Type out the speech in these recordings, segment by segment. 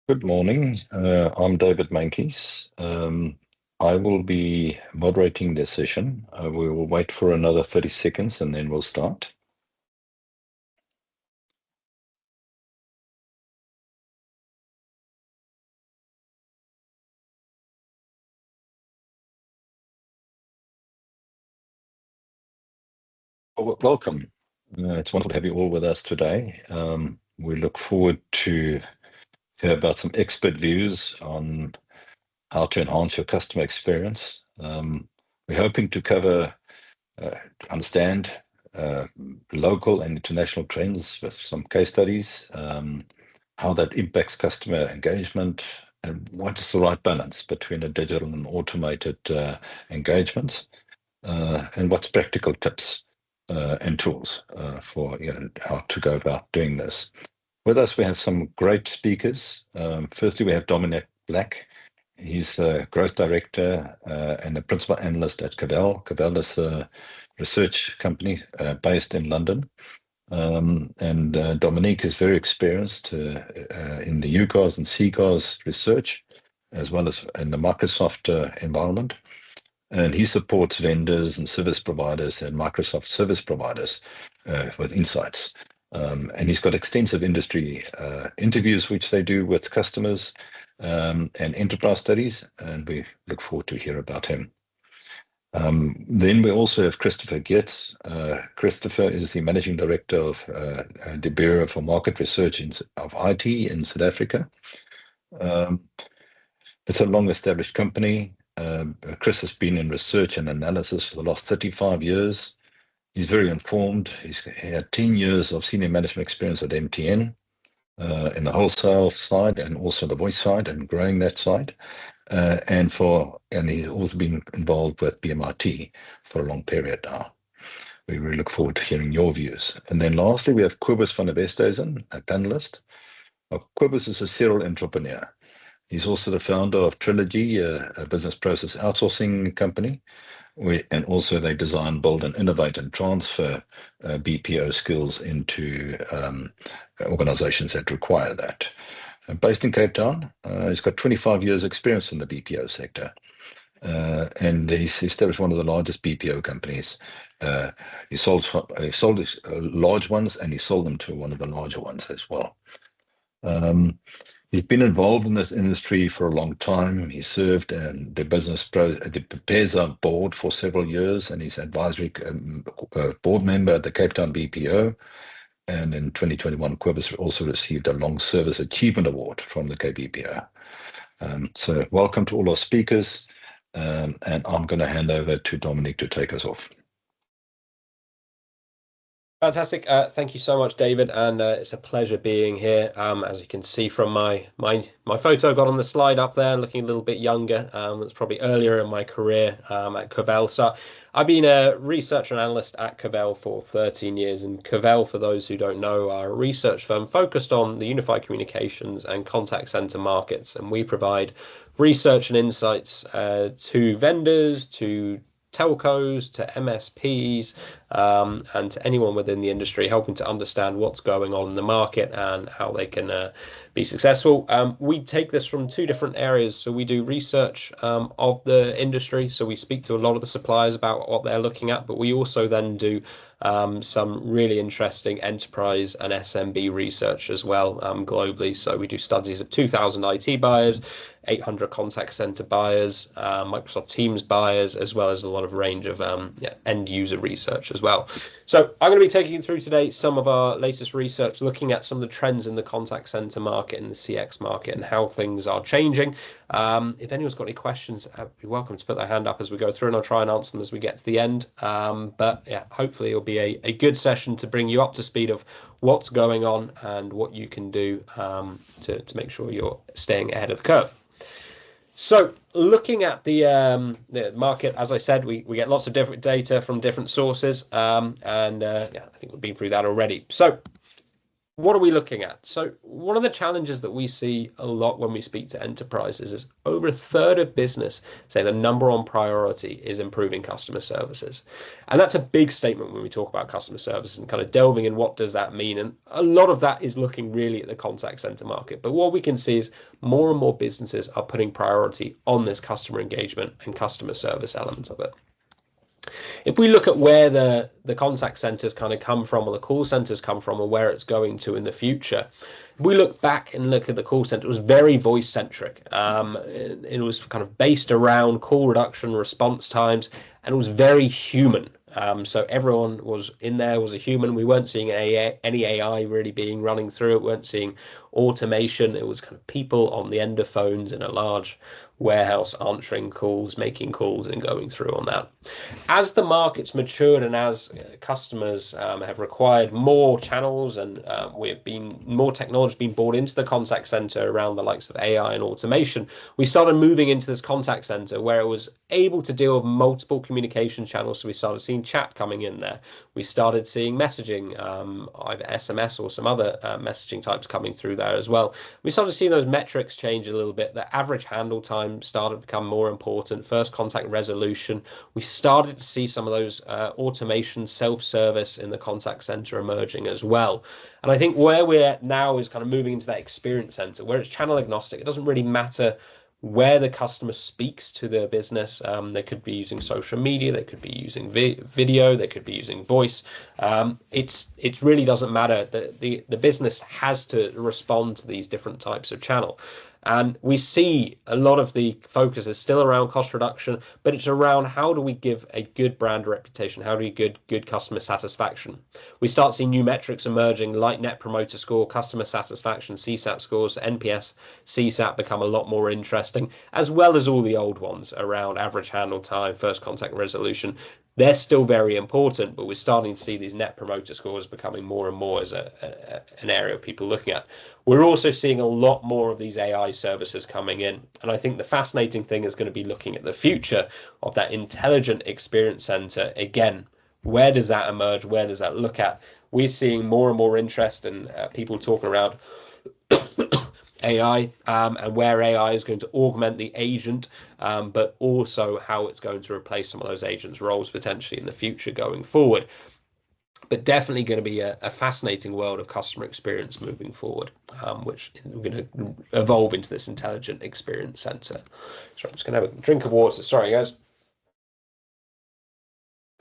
Good morning. I'm David Mankies. I will be moderating this session. We will wait for another 30 seconds and then we'll start. Welcome. It's wonderful to have you all with us today. We look forward to hear about some expert views on how to enhance your customer experience. We're hoping to cover, understand local and international trends with some case studies, how that impacts customer engagement, and what is the right balance between a digital and automated engagements, and what's practical tips and tools for how to go about doing this. With us, we have some great speakers. Firstly, we have Dominic Black. He's a growth director and a principal analyst at Cavell. Cavell is a research company based in London. Dominique is very experienced in the UCAS and CCAS research, as well as in the Microsoft environment. And he supports vendors and service providers and Microsoft service providers with insights. And he's got extensive industry interviews, which they do with customers and enterprise studies. And we look forward to hear about him. Then we also have Christopher Geerdts. Christopher is the managing director of the Bureau for Market Research of IT in South Africa. It's a long-established company. Chris has been in research and analysis for the last 35 years. He's very informed. He had 10 years of senior management experience at MTN in the wholesale side and also the voice side and growing that side. And he's also been involved with BMIT for a long period now. We really look forward to hearing your views. And then lastly, we have Cobus van der Westhuizen, a panelist. Cobus is a serial entrepreneur. He's also the founder of Trilogy, a business process outsourcing company. And also they design, build, and innovate and transfer BPO skills into organizations that require that. Based in Cape Town, he's got 25 years experience in the BPO sector. And he's established one of the largest BPO companies. He sold large ones, and he sold them to one of the larger ones as well. He's been involved in this industry for a long time. He served in the PESA board for several years, and he's advisory board member at the Cape Town BPO. And in 2021, Cobus also received a Long Service Achievement Award from the KBPO. So welcome to all our speakers. And I'm going to hand over to Dominic to take us off. Fantastic. Thank you so much, David. And it's a pleasure being here. As you can see from my photo got on the slide up there, looking a little bit younger. That's probably earlier in my career at Cavell. So I've been a researcher and analyst at Cavell for 13 years. And Cavell, for those who don't know, are a research firm focused on the unified communications and contact center markets. And we provide research and insights to vendors, to telcos, to MSPs, and to anyone within the industry, helping to understand what's going on in the market and how they can be successful. We take this from two different areas. So we do research of the industry. So we speak to a lot of the suppliers about what they're looking at, but we also then do some really interesting enterprise and SMB research as well globally. So we do studies of 2,000 IT buyers, 800 contact center buyers, Microsoft Teams buyers, as well as a lot of range of end user research as well. So I'm going to be taking you through today some of our latest research, looking at some of the trends in the contact center market and the CX market and how things are changing. If anyone's got any questions, you're welcome to put their hand up as we go through, and I'll try and answer them as we get to the end. But yeah, hopefully it'll be a good session to bring you up to speed of what's going on and what you can do to make sure you're staying ahead of the curve. So looking at the market, as I said, we get lots of different data from different sources, yeah, I think we've been through that already. So what are we looking at? So one of the challenges that we see a lot when we speak to enterprises is over a third of business say the number one priority is improving customer services. And that's a big statement when we talk about customer service and kind of delving in what does that mean. And a lot of that is looking really at the contact center market. But what we can see is more and more businesses are putting priority on this customer engagement and customer service element of it. If we look at where the contact centers kind of come from, or the call centers come from, or where it's going to in the future, if we look back and look at the call center, it was very voice centric. It was kind of based around call reduction, response times, and it was very human. So everyone was in there was a human. We weren't seeing any AI really being running through it. We weren't seeing automation. It was kind of people on the end of phones in a large warehouse answering calls, making calls, and going through on that. As the market's matured and as customers have required more channels and we've been more technology being brought into the contact center around the likes of AI and automation, we started moving into this contact center where it was able to deal with multiple communication channels. So we started seeing chat coming in there. We started seeing messaging, either SMS or some other messaging types coming through there as well. We started seeing those metrics change a little bit. The average handle time started to become more important. First contact resolution. We started to see some of those automation, self-service in the contact center emerging as well. And I think where we're at now is kind of moving into that experience center where it's channel agnostic. It doesn't really matter where the customer speaks to their business. They could be using social media, they could be using video, they could be using voice. It really doesn't matter. The business has to respond to these different types of channel. And we see a lot of the focus is still around cost reduction, but it's around how do we give a good brand reputation? How do we good customer satisfaction? We start seeing new metrics emerging like Net Promoter Score, customer satisfaction, CSAT scores, NPS, CSAT become a lot more interesting, as well as all the old ones around average handle time, first contact resolution. They're still very important, but we're starting to see these Net Promoter Scores becoming more and more as an area of people looking at. We're also seeing a lot more of these AI services coming in. And I think the fascinating thing is going to be looking at the future of that intelligent experience center. Again, where does that emerge? Where does that look at? We're seeing more and more interest in people talking around AI and where AI is going to augment the agent, but also how it's going to replace some of those agents' roles potentially in the future going forward. But definitely going to be a fascinating world of customer experience moving forward, which we're going to evolve into this intelligent experience center. So I'm just going to have a drink of water. Sorry, guys.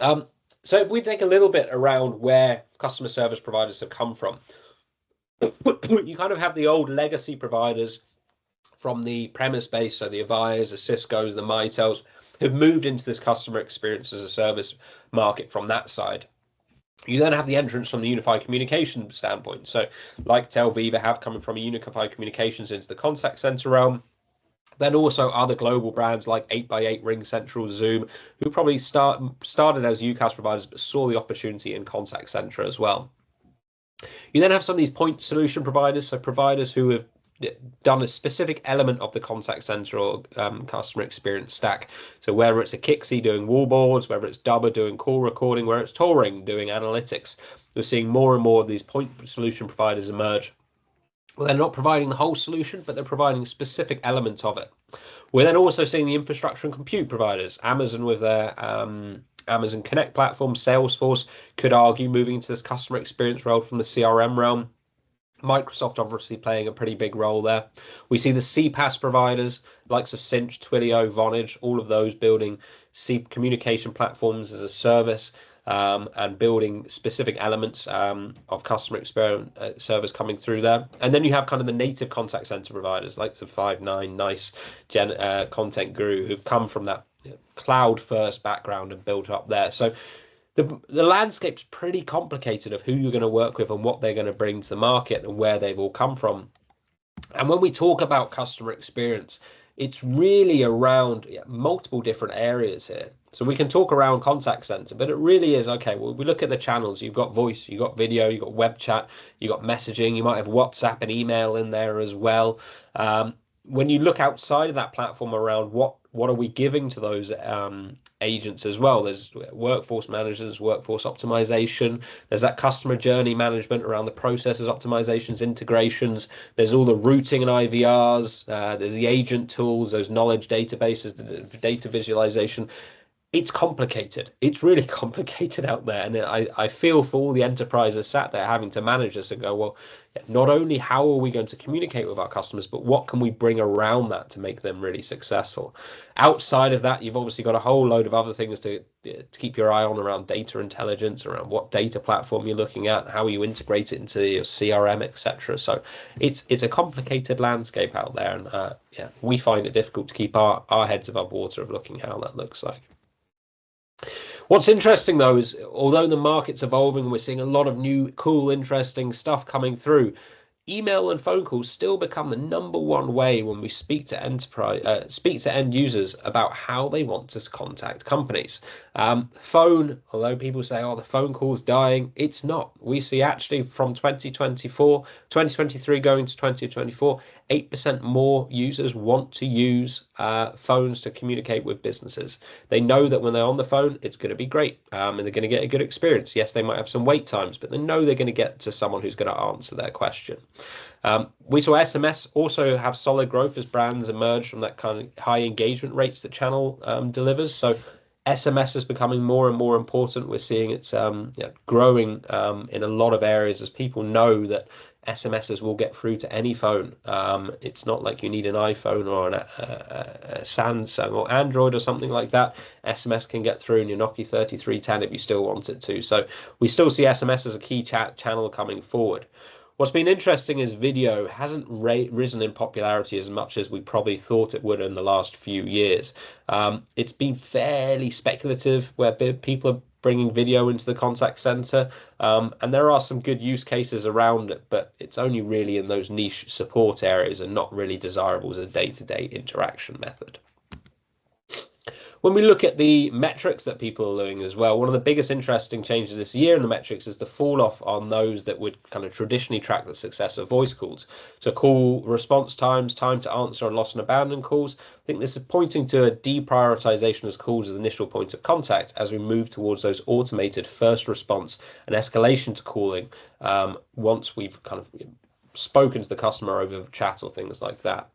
So if we take a little bit around where customer service providers have come from, you kind of have the old legacy providers from the premise base, so the Avayas, the Ciscos, the Mitels, have moved into this customer experience as a service market from that side. You then have the entrance from the unified communication standpoint. So like Telviva have coming from a unified communications into the contact center realm. Then also other global brands like 8x8, RingCentral, Zoom, who probably started as UCaaS providers, but saw the opportunity in contact center as well. You then have some of these point solution providers, so providers who have done a specific element of the contact center or customer experience stack. So whether it's a Kixi doing wallboards, whether it's Dubber doing call recording, whether it's Touring doing analytics, we're seeing more and more of these point solution providers emerge. Well, they're not providing the whole solution, but they're providing specific elements of it. We're then also seeing the infrastructure and compute providers, Amazon with their Amazon Connect platform, Salesforce could argue moving into this customer experience role from the CRM realm. Microsoft obviously playing a pretty big role there. We see the CPaaS providers, likes of Cinch, Twilio, Vonage, all of those building communication platforms as a service and building specific elements of customer experience service coming through there. And then you have kind of the native contact center providers, like the Five9, Nice, Content Guru, who've come from that cloud first background and built up there. So the landscape's pretty complicated of who you're going to work with and what they're going to bring to the market and where they've all come from. And when we talk about customer experience, it's really around multiple different areas here. So we can talk around contact center, but it really is, okay, well, we look at the channels. You've got voice, you've got video, you've got web chat, you've got messaging, you might have WhatsApp and email in there as well. When you look outside of that platform around what what are we giving to those agents as well? There's workforce managers, workforce optimization. There's that customer journey management around the processes, optimizations, integrations. There's all the routing and IVRs. There's the agent tools, those knowledge databases, the data visualization. It's complicated. It's really complicated out there. And I feel for all the enterprises sat there having to manage this and go, well, not only how are we going to communicate with our customers, but what can we bring around that to make them really successful? Outside of that, you've obviously got a whole load of other things to keep your eye on around data intelligence, around what data platform you're looking at, how you integrate it into your CRM, etc. So it's a complicated landscape out there. And yeah, we find it difficult to keep our heads above water of looking how that looks like. What's interesting though is, although the market's evolving, we're seeing a lot of new, cool, interesting stuff coming through. Email and phone calls still become the #1 way when we speak to end users about how they want to contact companies. Phone, although people say, oh, the phone call's dying, it's not. We see actually from 2023 going to 2024, 8% more users want to use phones to communicate with businesses. They know that when they're on the phone, it's going to be great, and they're going to get a good experience. Yes, they might have some wait times, but they know they're going to get to someone who's going to answer their question. We saw SMS also have solid growth as brands emerge from that kind of high engagement rates that channel delivers. So SMS is becoming more and more important. We're seeing it's growing in a lot of areas as people know that SMSs will get through to any phone. It's not like you need an iPhone or a Samsung or Android or something like that. SMS can get through in your Nokia 3310 if you still want it to. So we still see SMS as a key channel coming forward. What's been interesting is video hasn't risen in popularity as much as we probably thought it would in the last few years. It's been fairly speculative where people are bringing video into the contact center, and there are some good use cases around it, but it's only really in those niche support areas and not really desirable as a day-to-day interaction method. When we look at the metrics that people are doing as well, one of the biggest interesting changes this year in the metrics is the fall off on those that would kind of traditionally track the success of voice calls. So call response times, time to answer, and lost and abandoned calls. I think this is pointing to a deprioritization as calls as the initial point of contact as we move towards those automated first response and escalation to calling once we've kind of spoken to the customer over chat or things like that.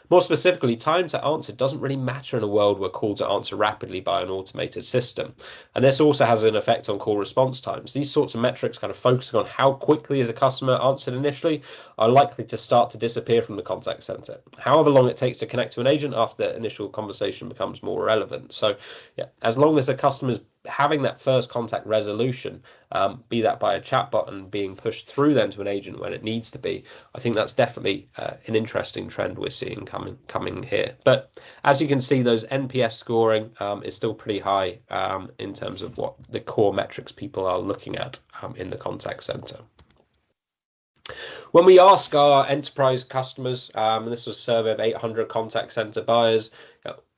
More specifically, time to answer doesn't really matter in a world where calls are answered rapidly by an automated system. And this also has an effect on call response times. These sorts of metrics kind of focusing on how quickly is a customer answered initially are likely to start to disappear from the contact center. However long it takes to connect to an agent after the initial conversation becomes more relevant. So yeah, as long as the customer's having that first contact resolution, be that by a chatbot and being pushed through then to an agent when it needs to be, I think that's definitely an interesting trend we're seeing coming here. But as you can see, those NPS scoring is still pretty high in terms of what the core metrics people are looking at in the contact center. When we ask our enterprise customers, and this was a survey of 800 contact center buyers,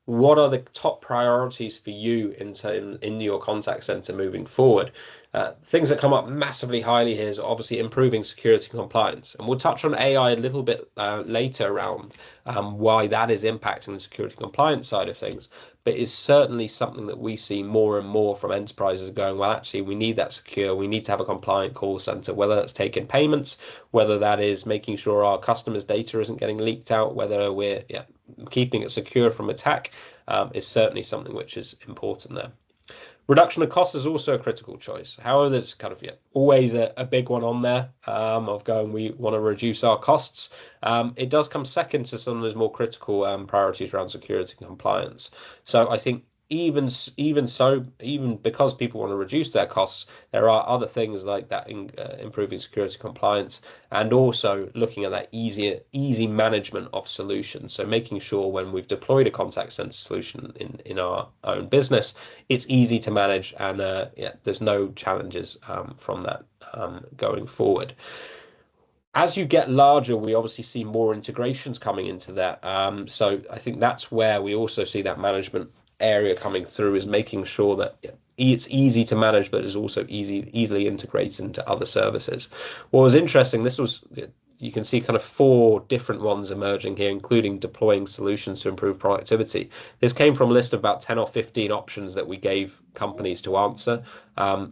what are the top priorities for you in your contact center moving forward? Things that come up massively highly here is obviously improving security and compliance. And we'll touch on AI a little bit later around why that is impacting the security and compliance side of things. But it's certainly something that we see more and more from enterprises going, well, actually, we need that secure. We need to have a compliant call center, whether that's taking payments, whether that is making sure our customers' data isn't getting leaked out, whether we're keeping it secure from attack, is certainly something which is important there. Reduction of costs is also a critical choice. However, there's kind of always a big one on there of going, we want to reduce our costs. It does come second to some of those more critical priorities around security and compliance. So I think even because people want to reduce their costs, there are other things like that in improving security compliance, and also looking at that easy management of solutions. So making sure when we've deployed a contact center solution in our own business, it's easy to manage, and there's no challenges from that going forward. As you get larger, we obviously see more integrations coming into that. So I think that's where we also see that management area coming through, is making sure that it's easy to manage, but is also easily integrated into other services. What was interesting, this was you can see kind of 4 different ones emerging here, including deploying solutions to improve productivity. This came from a list of about 10 or 15 options that we gave companies to answer.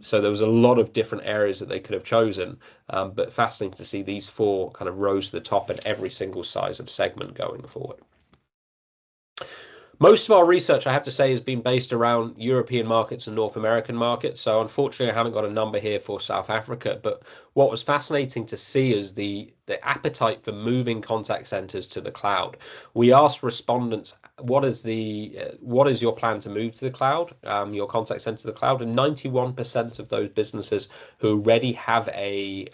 So there was a lot of different areas that they could have chosen, but fascinating to see these 4 kind of rose to the top in every single size of segment going forward. Most of our research, I have to say, has been based around European markets and North American markets. So unfortunately, I haven't got a number here for South Africa. But what was fascinating to see is the appetite for moving contact centers to the cloud. We asked respondents, what is your plan to move to the cloud, your contact center to the cloud? And 91% of those businesses who already have a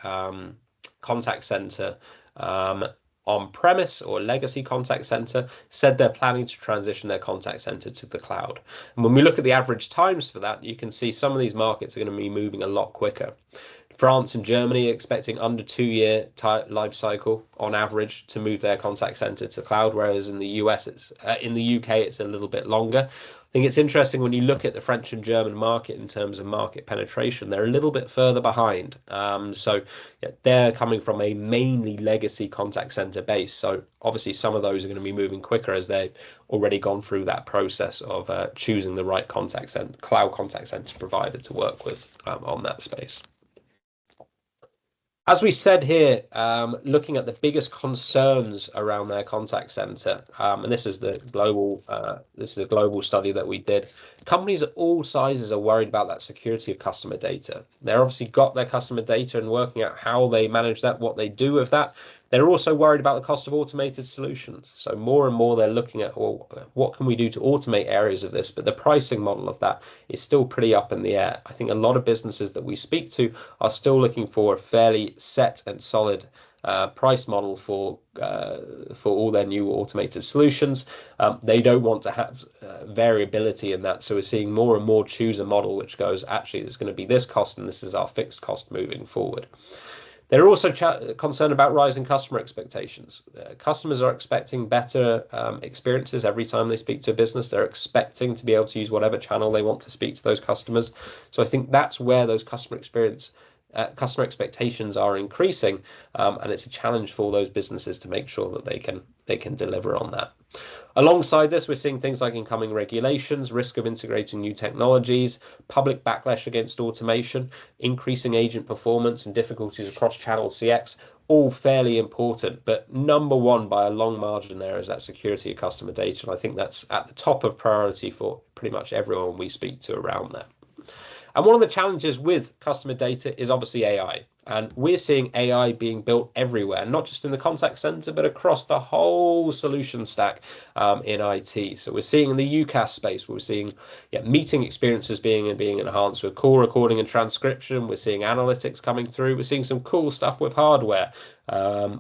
contact center on-premise or legacy contact center said they're planning to transition their contact center to the cloud. And when we look at the average times for that, you can see some of these markets are going to be moving a lot quicker. France and Germany are expecting under 2-year life cycle on average to move their contact center to the cloud, whereas in the in the UK it's a little bit longer. I think it's interesting when you look at the French and German market in terms of market penetration, they're a little bit further behind. So yeah, they're coming from a mainly legacy contact center base. So obviously some of those are going to be moving quicker as they've already gone through that process of choosing the right cloud contact center provider to work with on that space. As we said here, looking at the biggest concerns around their contact center, and this is a global study that we did. Companies of all sizes are worried about that security of customer data. They're obviously got their customer data and working out how they manage that, what they do with that. They're also worried about the cost of automated solutions. So more and more they're looking at, well, what can we do to automate areas of this? But the pricing model of that is still pretty up in the air. I think a lot of businesses that we speak to are still looking for a fairly set and solid price model for all their new automated solutions. They don't want to have variability in that. So we're seeing more and more choose a model which goes, actually, there's going to be this cost and this is our fixed cost moving forward. They're also concerned about rising customer expectations. Customers are expecting better experiences every time they speak to a business. They're expecting to be able to use whatever channel they want to speak to those customers. So I think that's where those customer expectations are increasing, and it's a challenge for those businesses to make sure that they can deliver on that. Alongside this, we're seeing things like incoming regulations, risk of integrating new technologies, public backlash against automation, increasing agent performance, and difficulties across channel CX, all fairly important. But number one by a long margin there is that security of customer data. And I think that's at the top of priority for pretty much everyone we speak to around that. And one of the challenges with customer data is obviously AI. And we're seeing AI being built everywhere, not just in the contact center, but across the whole solution stack in IT. So we're seeing in the UCaaS space, we're seeing meeting experiences being enhanced with call recording and transcription. We're seeing analytics coming through. We're seeing some cool stuff with hardware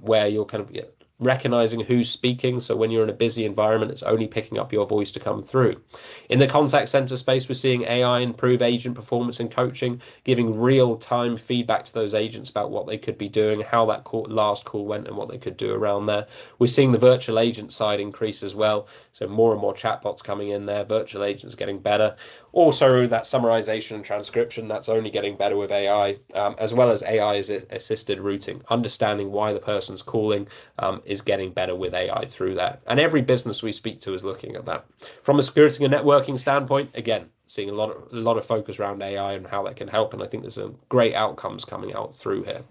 where you're kind of recognizing who's speaking. So when you're in a busy environment, it's only picking up your voice to come through. In the contact center space, we're seeing AI improve agent performance and coaching, giving real-time feedback to those agents about what they could be doing, how that last call went and what they could do around there. We're seeing the virtual agent side increase as well. So more and more chatbots coming in there, virtual agents getting better. Also that summarization and transcription, that's only getting better with AI, as well as AI assisted routing, understanding why the person's calling is getting better with AI through that. And every business we speak to is looking at that. From a security and networking standpoint, again, seeing a lot of focus around AI and how that can help. And I think there's some great outcomes coming out through here.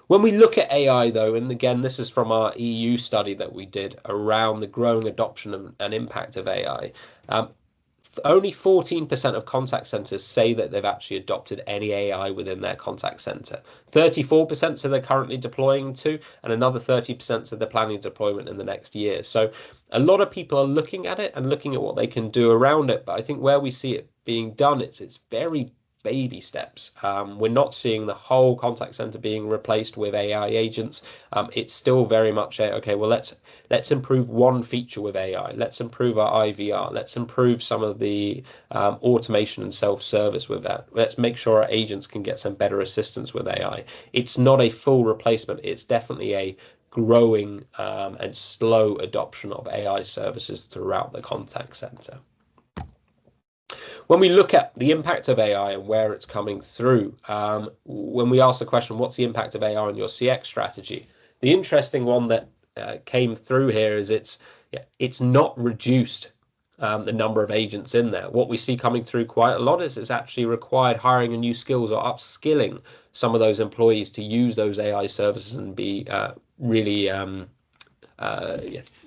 When we look at AI, though, and again, this is from our EU study that we did around the growing adoption and impact of AI, only 14% of contact centers say that they've actually adopted any AI within their contact center. 34% say they're currently deploying to, and another 30% say they're planning deployment in the next year. So a lot of people are looking at it and looking at what they can do around it. But I think where we see it being done, it's very baby steps. We're not seeing the whole contact center being replaced with AI agents. It's still very much okay, well, let's improve one feature with AI. Let's improve our IVR. Let's improve some of the automation and self-service with that. Let's make sure our agents can get some better assistance with AI. It's not a full replacement. It's definitely a growing and slow adoption of AI services throughout the contact center. When we look at the impact of AI and where it's coming through, when we ask the question, what's the impact of AI on your CX strategy? The interesting one that came through here is it's not reduced the number of agents in there. What we see coming through quite a lot is it's actually required hiring of new skills or upskilling some of those employees to use those AI services and be really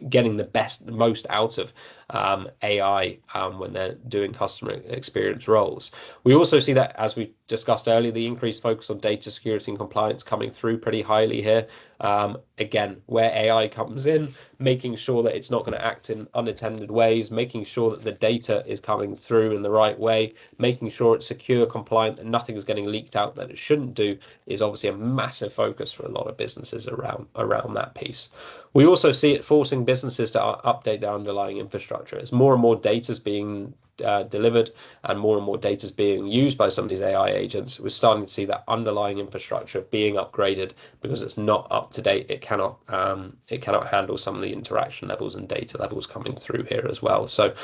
getting the most out of AI when they're doing customer experience roles. We also see that, as we discussed earlier, the increased focus on data security and compliance coming through pretty highly here. Again, where AI comes in, making sure that it's not going to act in unattended ways, making sure that the data is coming through in the right way, making sure it's secure, compliant, and nothing is getting leaked out that it shouldn't do, is obviously a massive focus for a lot of businesses around that piece. We also see it forcing businesses to update their underlying infrastructure. As more and more data is being delivered and more data is being used by some of these AI agents, we're starting to see that underlying infrastructure being upgraded because it's not up to date. It cannot handle some of the interaction levels and data levels coming through here as well. So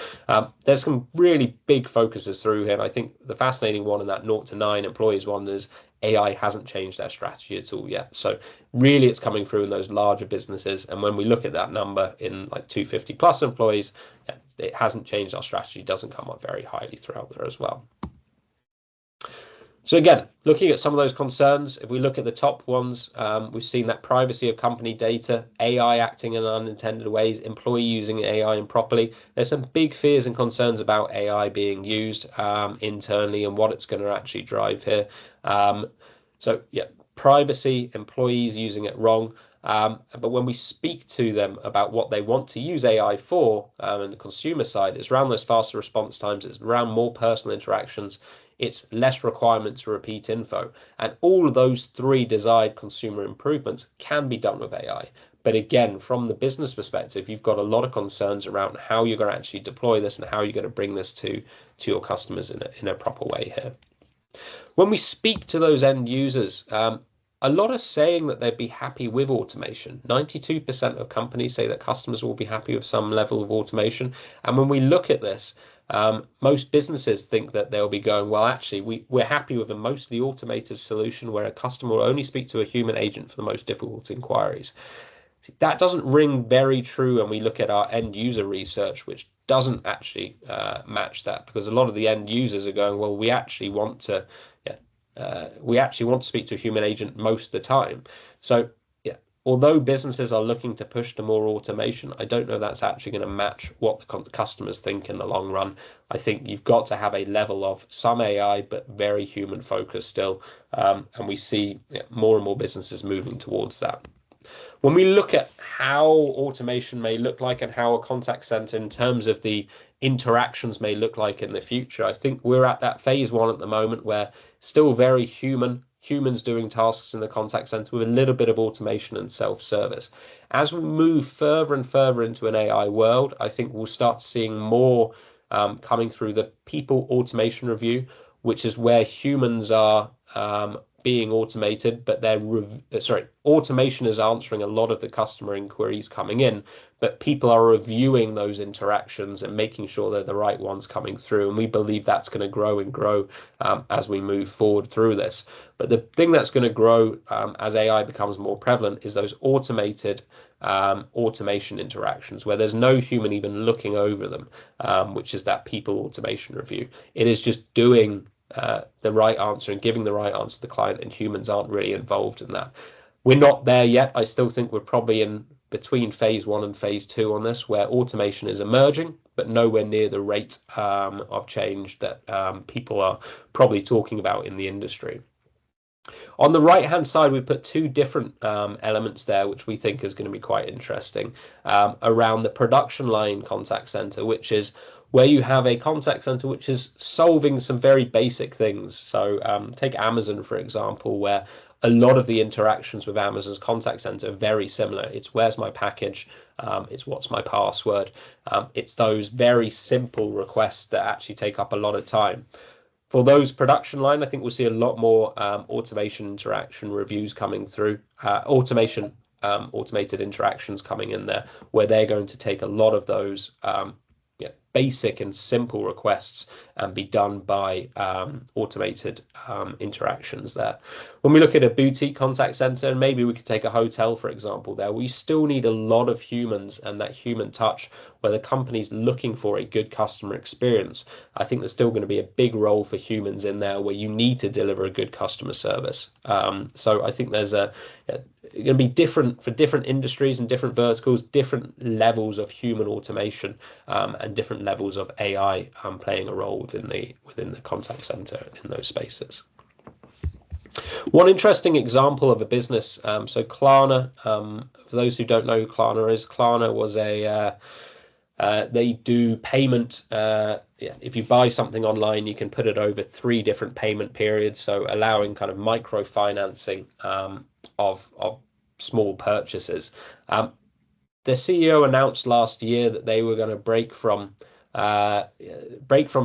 there's some really big focuses through here, and I think the fascinating one in that 0 to 9 employees one is AI hasn't changed their strategy at all yet. So really it's coming through in those larger businesses. And when we look at that number in like 250 plus employees, it hasn't changed. Our strategy doesn't come up very highly throughout there as well. So again, looking at some of those concerns, if we look at the top ones, we've seen that privacy of company data, AI acting in unintended ways, employee using AI improperly. There's some big fears and concerns about AI being used internally and what it's going to actually drive here. So yeah, privacy, employees using it wrong. But when we speak to them about what they want to use AI for, and the consumer side, it's around those faster response times, it's around more personal interactions, it's less requirement to repeat info. And all of those three desired consumer improvements can be done with AI. But again, from the business perspective, you've got a lot of concerns around how you're going to actually deploy this and how you're going to bring this to your customers in a proper way here. When we speak to those end users, a lot are saying that they'd be happy with automation. 92% of companies say that customers will be happy with some level of automation. And when we look at this, most businesses think that they'll be going, well, actually, we're happy with a mostly automated solution where a customer will only speak to a human agent for the most difficult inquiries. That doesn't ring very true when we look at our end user research, which doesn't actually match that, because a lot of the end users are going, well, we actually want to speak to a human agent most of the time. So yeah, although businesses are looking to push to more automation, I don't know that's actually going to match what the customers think in the long run. I think you've got to have a level of some AI, but very human focused still. And we see more and more businesses moving towards that. When we look at how automation may look like and how a contact center in terms of the interactions may look like in the future, I think we're at that phase 1 at the moment where still very humans doing tasks in the contact center with a little bit of automation and self-service. As we move further and further into an AI world, I think we'll start seeing more coming through the people automation review, which is where humans are being automated, but automation is answering a lot of the customer inquiries coming in, but people are reviewing those interactions and making sure they're the right ones coming through. And we believe that's going to grow and grow as we move forward through this. But the thing that's going to grow as AI becomes more prevalent is those automated automation interactions where there's no human even looking over them, which is that people automation review. It is just doing the right answer and giving the right answer to the client, and humans aren't really involved in that. We're not there yet. I still think we're probably in between phase 1 and phase 2 on this, where automation is emerging, but nowhere near the rate of change that people are probably talking about in the industry. On the right hand side, we put 2 different elements there, which we think is going to be quite interesting, around the production line contact center, which is where you have a contact center which is solving some very basic things. So take Amazon, for example, where a lot of the interactions with Amazon's contact center are very similar. It's where's my package, it's what's my password. It's those very simple requests that actually take up a lot of time. For those production line, I think we'll see a lot more automation interaction reviews coming through, automated interactions coming in there, where they're going to take a lot of those basic and simple requests and be done by automated interactions there. When we look at a boutique contact center, and maybe we could take a hotel, for example, there, we still need a lot of humans and that human touch where the company's looking for a good customer experience. I think there's still going to be a big role for humans in there where you need to deliver a good customer service. So I think there's going to be different for different industries and different verticals, different levels of human automation and different levels of AI playing a role within the contact center in those spaces. One interesting example of a business, so Klarna, for those who don't know who Klarna is, Klarna was they do payment. If you buy something online, you can put it over 3 different payment periods, so allowing kind of microfinancing of small purchases. The CEO announced last year that they were going to break from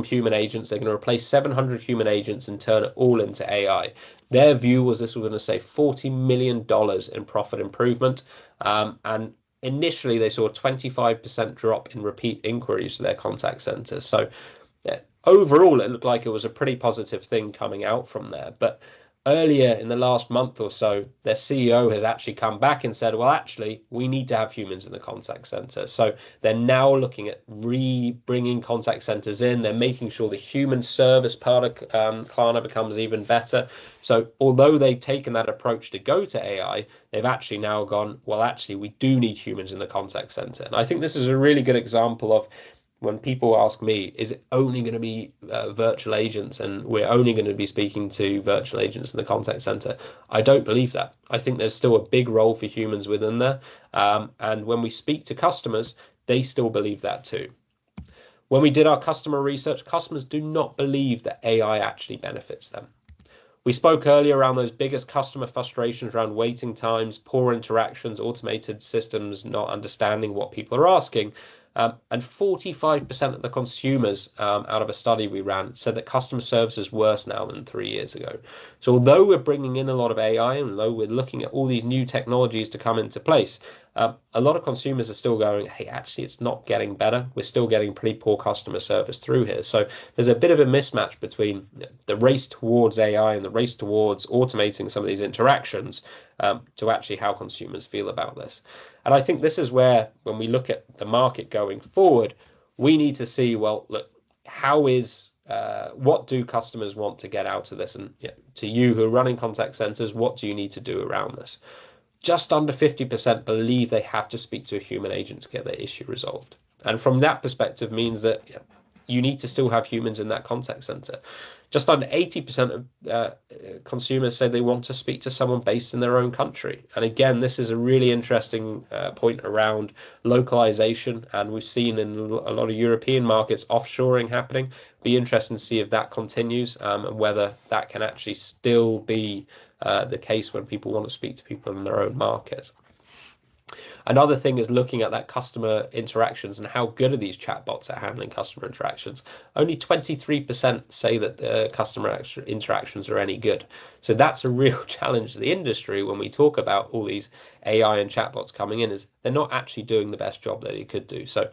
human agents. They're going to replace 700 human agents and turn it all into AI. Their view was this was going to save $40 million in profit improvement. And initially, they saw a 25% drop in repeat inquiries to their contact center. So overall, it looked like it was a pretty positive thing coming out from there. But earlier in the last month or so, their CEO has actually come back and said, well, actually, we need to have humans in the contact center. So they're now looking at bringing contact centers in. They're making sure the human service part of Klarna becomes even better. So although they've taken that approach to go to AI, they've actually now gone, well, actually, we do need humans in the contact center. And I think this is a really good example of when people ask me, is it only going to be virtual agents and we're only going to be speaking to virtual agents in the contact center? I don't believe that. I think there's still a big role for humans within there. And when we speak to customers, they still believe that too. When we did our customer research, customers do not believe that AI actually benefits them. We spoke earlier around those biggest customer frustrations around waiting times, poor interactions, automated systems not understanding what people are asking. And 45% of the consumers out of a study we ran said that customer service is worse now than 3 years ago. So although we're bringing in a lot of AI and although we're looking at all these new technologies to come into place, a lot of consumers are still going, hey, actually, it's not getting better. We're still getting pretty poor customer service through here. So there's a bit of a mismatch between the race towards AI and the race towards automating some of these interactions to actually how consumers feel about this. And I think this is where, when we look at the market going forward, we need to see, well, look, what do customers want to get out of this? And to you who are running contact centers, what do you need to do around this? Just under 50% believe they have to speak to a human agent to get their issue resolved. And from that perspective means that you need to still have humans in that contact center. Just under 80% of consumers say they want to speak to someone based in their own country. And again, this is a really interesting point around localization. And we've seen in a lot of European markets offshoring happening. Be interesting to see if that continues and whether that can actually still be the case when people want to speak to people in their own market. Another thing is looking at that customer interactions and how good are these chatbots at handling customer interactions. Only 23% say that the customer interactions are any good. So that's a real challenge to the industry when we talk about all these AI and chatbots coming in, is they're not actually doing the best job that they could do. So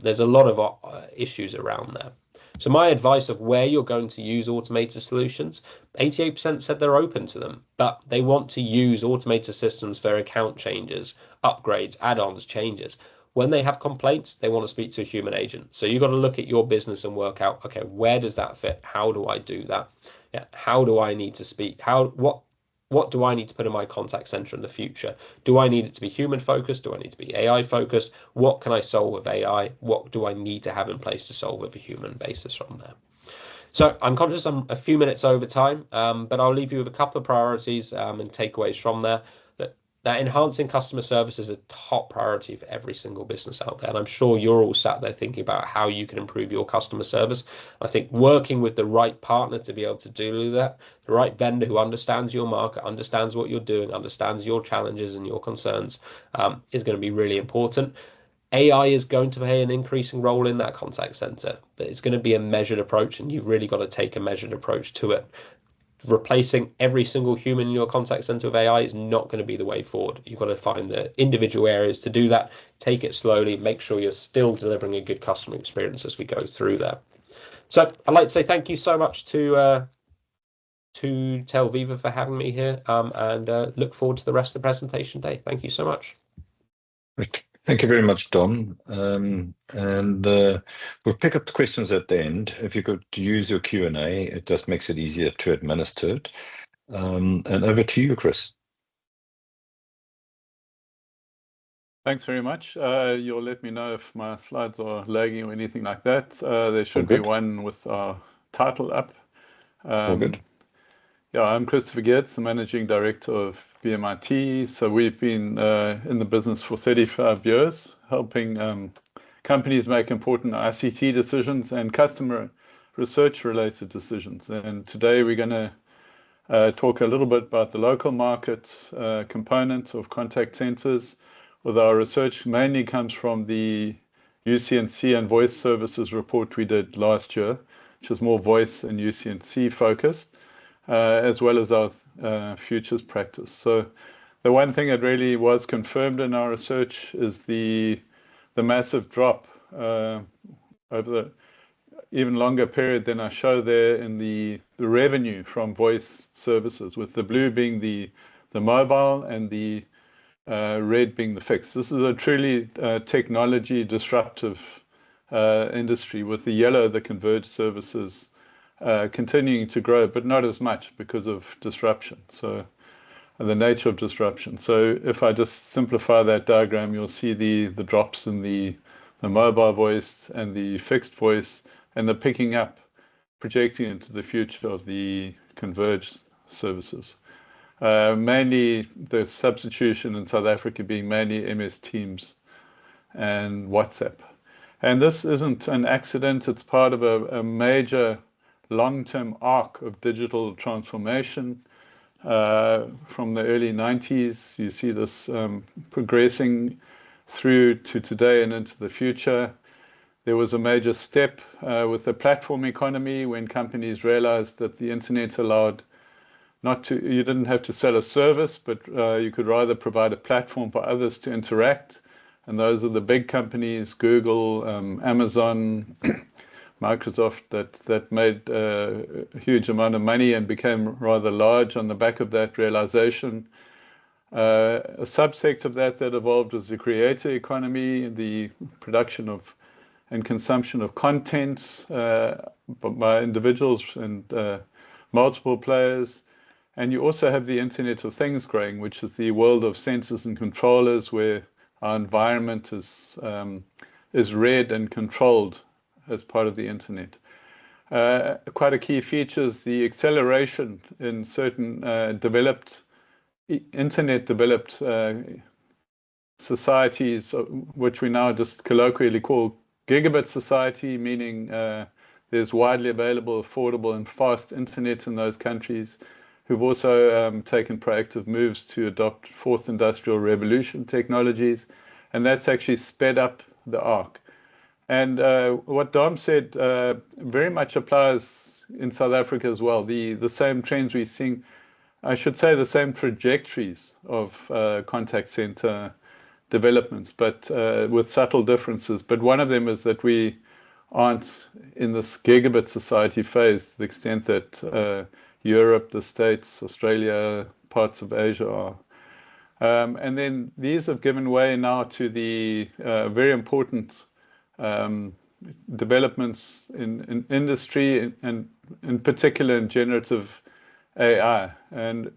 there's a lot of issues around there. So my advice of where you're going to use automated solutions, 88% said they're open to them, but they want to use automated systems for account changes, upgrades, add-ons, changes. When they have complaints, they want to speak to a human agent. So you've got to look at your business and work out, okay, where does that fit? How do I do that? How do I need to speak? What do I need to put in my contact center in the future? Do I need it to be human focused? Do I need to be AI focused? What can I solve with AI? What do I need to have in place to solve with a human basis from there? So I'm conscious I'm a few minutes over time, but I'll leave you with a couple of priorities and takeaways from there. That enhancing customer service is a top priority for every single business out there. And I'm sure you're all sat there thinking about how you can improve your customer service. I think working with the right partner to be able to do that, the right vendor who understands your market, understands what you're doing, understands your challenges and your concerns is going to be really important. AI is going to play an increasing role in that contact center, but it's going to be a measured approach, and you've really got to take a measured approach to it. replacing every single human in your contact center with AI is not going to be the way forward. You've got to find the individual areas to do that, take it slowly, make sure you're still delivering a good customer experience as we go through there. So I'd like to say thank you so much to Telviva for having me here, and look forward to the rest of the presentation day. Thank you so much. Thank you very much, Dom. We'll pick up the questions at the end. If you could use your Q&A, it just makes it easier to administer it. And over to you, Chris. Thanks very much. You'll let me know if my slides are lagging or anything like that. There should be one with our title up. All good. Yeah, I'm Christopher Geerdts, the Managing Director of BMIT. So we've been in the business for 35 years, helping companies make important ICT decisions and customer research-related decisions. And today we're going to talk a little bit about the local market component of contact centers. With our research mainly comes from the UC&C and voice services report we did last year, which is more voice and UC&C focused, as well as our futures practice. So the one thing that really was confirmed in our research is the massive drop over the even longer period than I show there in the revenue from voice services, with the blue being the mobile and the red being the fixed. This is a truly technology disruptive industry, with the yellow, the converged services, continuing to grow, but not as much because of disruption. So the nature of disruption. So if I just simplify that diagram, you'll see the drops in the mobile voice and the fixed voice, and the picking up, projecting into the future of the converged services. Mainly the substitution in South Africa being mainly MS Teams and WhatsApp. And this isn't an accident, it's part of a major long-term arc of digital transformation from the early 90s. You see this progressing through to today and into the future. There was a major step with the platform economy when companies realized that the internet allowed you didn't have to sell a service, but you could rather provide a platform for others to interact. And those are the big companies, Google, Amazon, Microsoft, that made a huge amount of money and became rather large on the back of that realization. A subsect of that evolved was the creator economy, the production of and consumption of content by individuals and multiple players. And you also have the Internet of Things growing, which is the world of sensors and controllers, where our environment is read and controlled as part of the internet. Quite a key feature is the acceleration in certain internet-developed societies, which we now just colloquially call gigabit society, meaning there's widely available, affordable, and fast internet in those countries, who've also taken proactive moves to adopt fourth industrial revolution technologies, and that's actually sped up the arc. And what Dom said very much applies in South Africa as well. The same trends we're seeing, I should say the same trajectories of contact center developments, but with subtle differences. But one of them is that we aren't in this gigabit society phase to the extent that Europe, the States, Australia, parts of Asia are. And then these have given way now to the very important developments in industry, and in particular in generative AI. And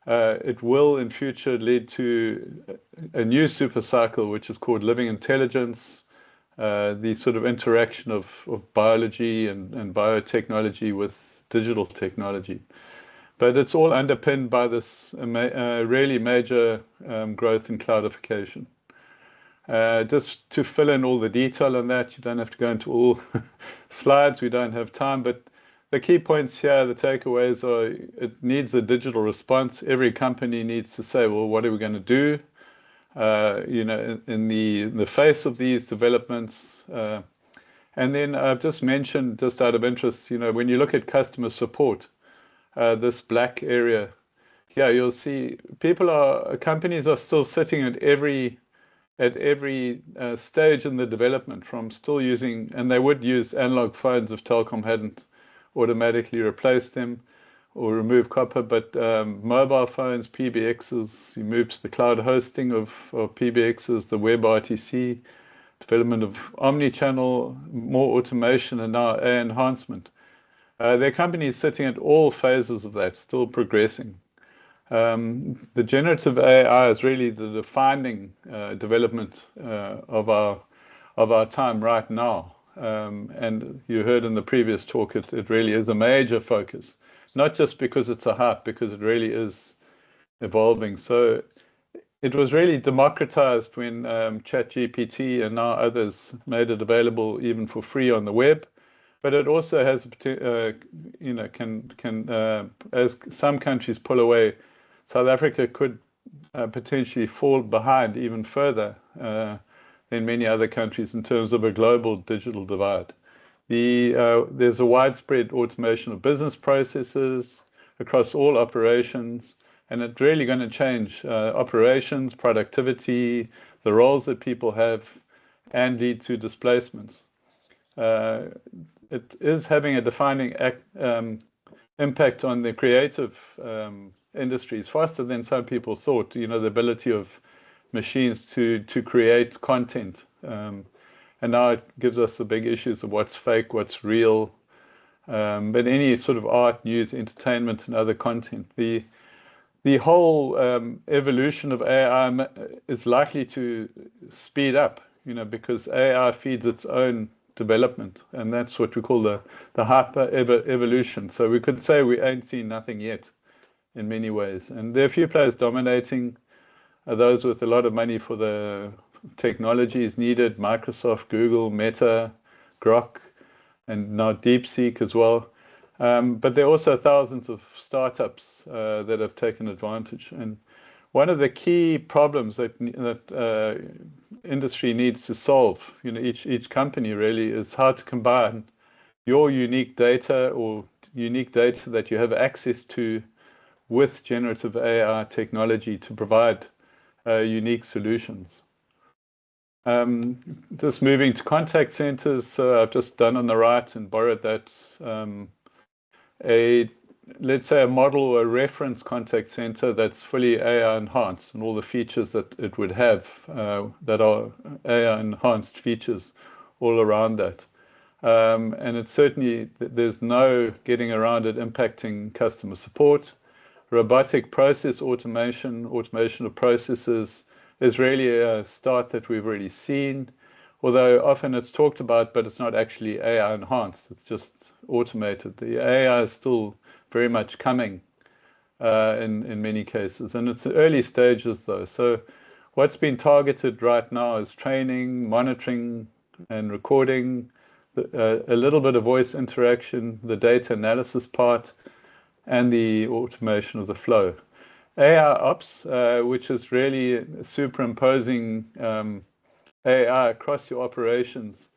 it will in future lead to a new super cycle, which is called living intelligence, the sort of interaction of biology and biotechnology with digital technology. But it's all underpinned by this really major growth in cloudification. Just to fill in all the detail on that, you don't have to go into all slides, we don't have time, but the key points here, the takeaways are, it needs a digital response. Every company needs to say, well, what are we going to do? In the face of these developments. And then I've just mentioned, just out of interest, when you look at customer support, this black area. Yeah, you'll see companies are still sitting at every stage in the development, from still using, and they would use analog phones if Telkom hadn't automatically replaced them or removed copper, but mobile phones, PBXs, you move to the cloud hosting of PBXs, the web RTC, development of omni-channel, more automation, and now AI enhancement. There are companies sitting at all phases of that, still progressing. The generative AI is really the defining development of our time right now. And you heard in the previous talk, it really is a major focus, not just because it's a hype, because it really is evolving. So it was really democratized when ChatGPT and now others made it available even for free on the web. But it also has, as some countries pull away, South Africa could potentially fall behind even further than many other countries in terms of a global digital divide. There's a widespread automation of business processes across all operations, and it's really going to change operations, productivity, the roles that people have, and lead to displacements. It is having a defining impact on the creative industries faster than some people thought. The ability of machines to create content, and now it gives us the big issues of what's fake, what's real, but any sort of art, news, entertainment, and other content. The whole evolution of AI is likely to speed up, because AI feeds its own development, and that's what we call the hyper evolution. So we could say we ain't seen nothing yet in many ways, and there are a few players dominating. Those with a lot of money for the technologies needed: Microsoft, Google, Meta, Grok, and now DeepSeek as well. But there are also thousands of startups that have taken advantage. And one of the key problems that industry needs to solve, each company really, is how to combine your unique data or unique data that you have access to with generative AI technology to provide unique solutions. Just moving to contact centers, so I've just done on the right and borrowed that. Let's say a model or a reference contact center that's fully AI enhanced, and all the features that it would have that are AI enhanced features all around that. And it's certainly, there's no getting around it impacting customer support. Robotic process automation of processes is really a start that we've already seen, although often it's talked about, but it's not actually AI enhanced, it's just automated. The AI is still very much coming in many cases, and it's early stages though. So what's been targeted right now is training, monitoring, and recording, a little bit of voice interaction, the data analysis part, and the automation of the flow. AI ops, which is really superimposing AI across your operations,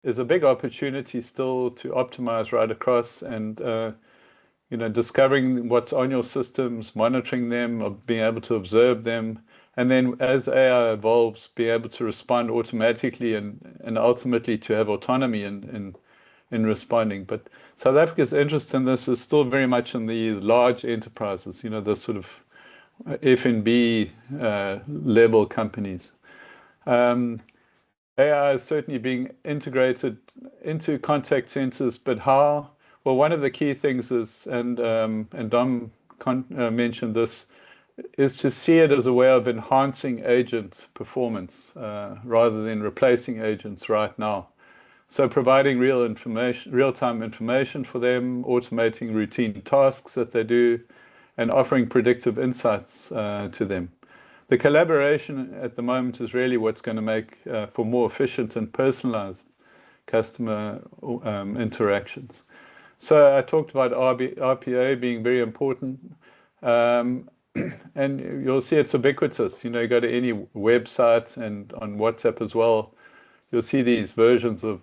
is a big opportunity still to optimize right across, and discovering what's on your systems, monitoring them, or being able to observe them, and then as AI evolves, be able to respond automatically and ultimately to have autonomy in responding. But South Africa's interest in this is still very much in the large enterprises, the sort of F&B level companies. AI is certainly being integrated into contact centers, but how? Well, one of the key things is, and Dom mentioned this, is to see it as a way of enhancing agent performance rather than replacing agents right now. So providing real-time information for them, automating routine tasks that they do, and offering predictive insights to them. The collaboration at the moment is really what's going to make for more efficient and personalized customer interactions. So I talked about RPA being very important, and you'll see it's ubiquitous. You go to any website and on WhatsApp as well, you'll see these versions of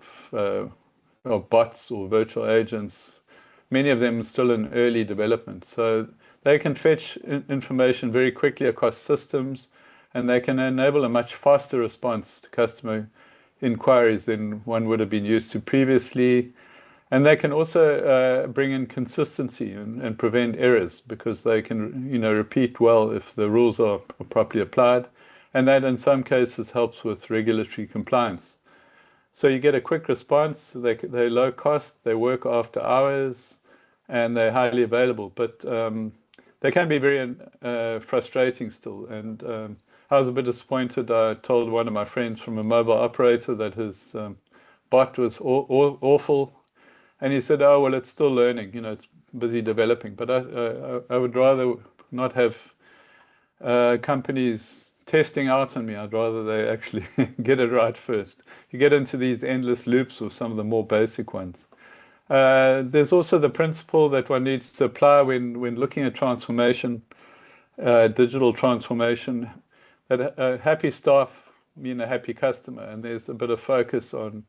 bots or virtual agents many of them still in early development. So they can fetch information very quickly across systems, and they can enable a much faster response to customer inquiries than one would have been used to previously. And they can also bring in consistency and prevent errors, because they can, repeat well if the rules are properly applied. And that in some cases helps with regulatory compliance. So you get a quick response. They're low cost, they work after hours, and they're highly available. But they can be very frustrating still. And I was a bit disappointed. I told one of my friends from a mobile operator that his bot was awful. And he said, oh, well, it's still learning, it's busy developing. But I would rather not have companies testing out on me. I'd rather they actually get it right first. You get into these endless loops with some of the more basic ones. There's also the principle that one needs to apply when looking at transformation, digital transformation, that happy staff mean a happy customer. And there's a bit of focus on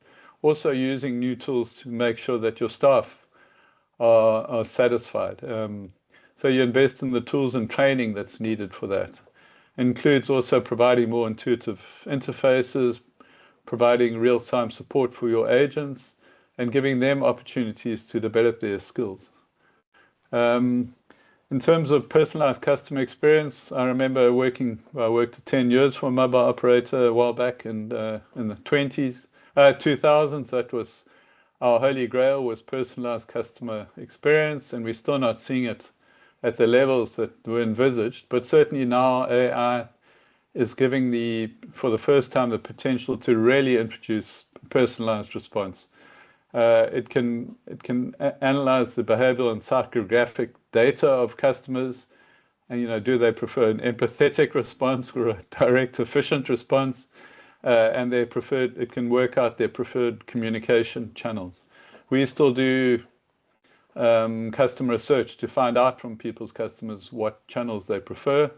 also using new tools to make sure that your staff are satisfied. So you invest in the tools and training that's needed for that. It includes also providing more intuitive interfaces, providing real-time support for your agents, and giving them opportunities to develop their skills. In terms of personalized customer experience, I remember I worked 10 years for a mobile operator a while back in the 2000s. That was our holy grail, was personalized customer experience, and we're still not seeing it at the levels that were envisaged. But certainly now AI is giving for the first time, the potential to really introduce personalized response. It can analyze the behavioral and psychographic data of customers, and do they prefer an empathetic response or a direct, efficient response? And it can work out their preferred communication channels. We still do customer research to find out from people's customers what channels they prefer.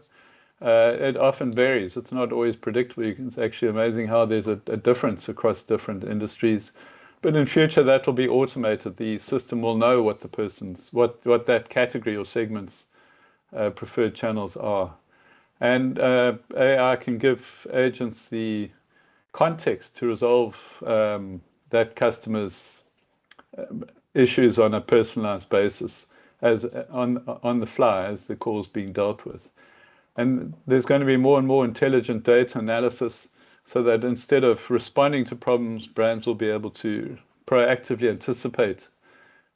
It often varies. It's not always predictable. It's actually amazing how there's a difference across different industries. But in future, that will be automated. The system will know what what that category or segment's preferred channels are. And AI can give agents the context to resolve that customer's issues on a personalized basis, as on the fly, as the call's being dealt with. And there's going to be more and more intelligent data analysis, so that instead of responding to problems, brands will be able to proactively anticipate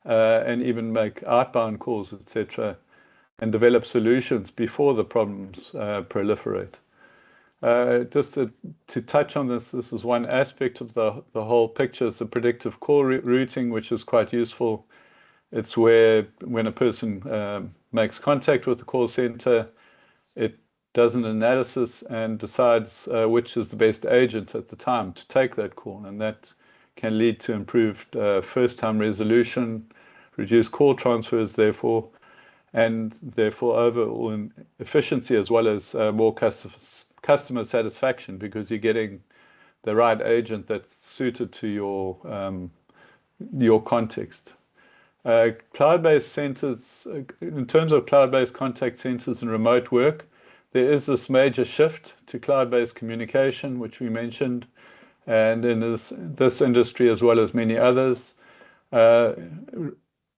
and even make outbound calls, etc., and develop solutions before the problems proliferate. Just to touch on this is one aspect of the whole picture. It's the predictive call routing, which is quite useful. It's where when a person makes contact with the call center, it does an analysis and decides which is the best agent at the time to take that call. And that can lead to improved first-time resolution, reduced call transfers, therefore, and therefore overall efficiency, as well as more customer satisfaction, because you're getting the right agent that's suited to your context. Cloud-based centers, in terms of cloud-based contact centers and remote work, there is this major shift to cloud-based communication, which we mentioned, and in this industry as well as many others,